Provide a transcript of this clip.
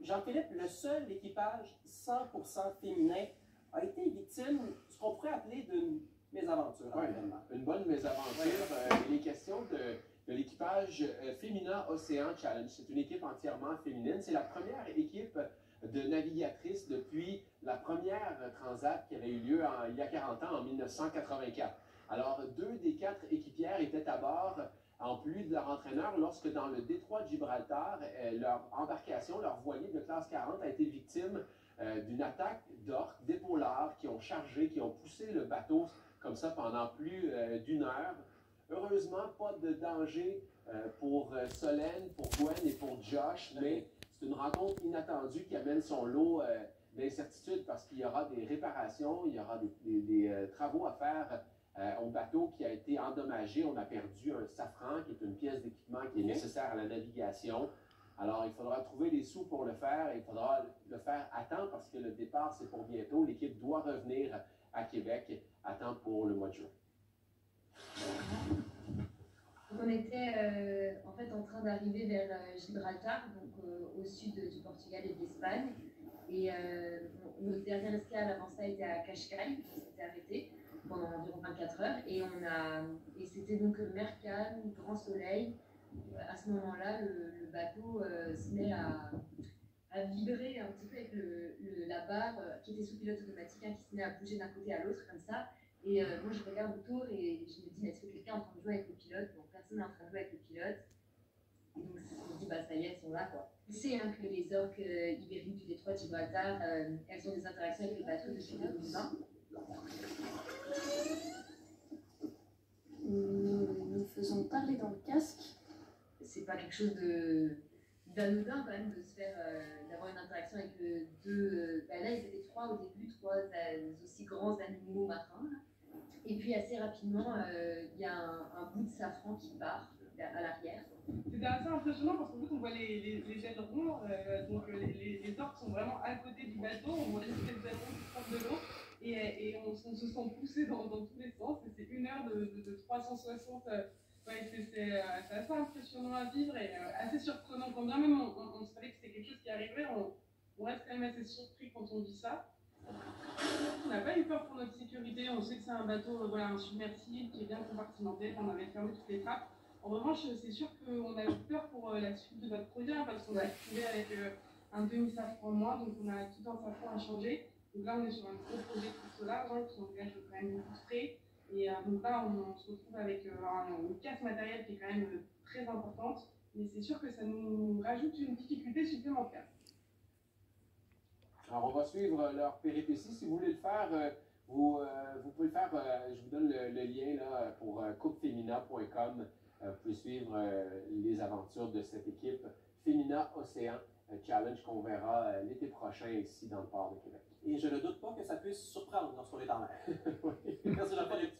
Jean-Philippe, le seul équipage 100% féminin a été victime de ce qu'on pourrait appeler d'une mésaventure. Oui, une bonne mésaventure. Il est question de l'équipage Femina Océan Challenge. C'est une équipe entièrement féminine. C'est la première équipe de navigatrices depuis la première transat qui avait eu lieu il y a 40 ans, en 1984. Alors, 2 des 4 équipières étaient à bord, en plus de leur entraîneur, lorsque dans le détroit de Gibraltar, leur embarcation, leur voilier de classe 40 a été victime d'une attaque d'orques, d'épaulards qui ont chargé, qui ont poussé le bateau comme ça pendant plus d'1 heure. Heureusement, pas de danger pour Solène, pour Gwen et pour Josh, mais c'est une rencontre inattendue qui amène son lot d'incertitudes parce qu'il y aura des réparations, il y aura des travaux à faire au bateau qui a été endommagé. On a perdu un safran qui est une pièce d'équipement qui est nécessaire à la navigation. Alors, il faudra trouver des sous pour le faire et il faudra le faire à temps parce que le départ, c'est pour bientôt. L'équipe doit revenir à Québec à temps pour le mois de juin. On était en fait en train d'arriver vers Gibraltar, donc au sud du Portugal et de l'Espagne. Et notre dernière escale avant ça était à Cascais, on s'était arrêté pendant environ 24 heures. Et c'était donc mer calme, grand soleil. À ce moment-là, le bateau se met à vibrer un petit peu avec la barre qui était sous pilote automatique, qui se met à bouger d'un côté à l'autre comme ça. Et moi, je regarde autour et je me dis, mais est-ce que quelqu'un est en train de jouer avec le pilote? Donc, personne n'est en train de jouer avec le pilote. Et donc, on se dit, bah, ça y est, elles sont là, quoi. Tu sais que les orques ibériques du détroit de Gibraltar, elles ont des interactions avec les bateaux depuis 2020. Nous faisons parler dans le casque. C'est pas quelque chose d'anodin quand même de se faire, d'avoir une interaction avec deux. Là, ils étaient 3 au début, 3 aussi grands animaux marins. Et puis assez rapidement, il y a un bout de safran qui part à l'arrière. C'était assez impressionnant parce qu'en fait on voit les ailerons, donc les orques sont vraiment à côté du bateau, on voit les ailerons qui sortent de l'eau et on se sent poussé dans tous les sens. Et c'est 1 heure de 360. C'est assez impressionnant à vivre et assez surprenant. Quand bien même on savait que c'était quelque chose qui arriverait, on reste quand même assez surpris quand on vit ça. On n'a pas eu peur pour notre sécurité, on sait que c'est un bateau insubmersible qui est bien compartimenté, on avait fermé toutes les trappes. En revanche, c'est sûr qu'on a eu peur pour la suite de notre projet parce qu'on a trouvé avec un demi-safran en moins, donc on a tout un safran à changer. Donc là, on est sur un gros projet de solar qui engage quand même beaucoup de frais. Et donc là, on se retrouve avec une casse matérielle qui est quand même très importante, mais c'est sûr que ça nous rajoute une difficulté supplémentaire. Alors, on va suivre leur péripéties. Si vous voulez le faire, vous pouvez le faire. Je vous donne le lien là, pour coupefemina.com. Vous pouvez suivre les aventures de cette équipe Femina Océan Challenge qu'on verra l'été prochain ici dans le port de Québec. Et je ne doute pas que ça puisse surprendre lorsqu'on est en mer. Oui. Merci Jean-Philippe.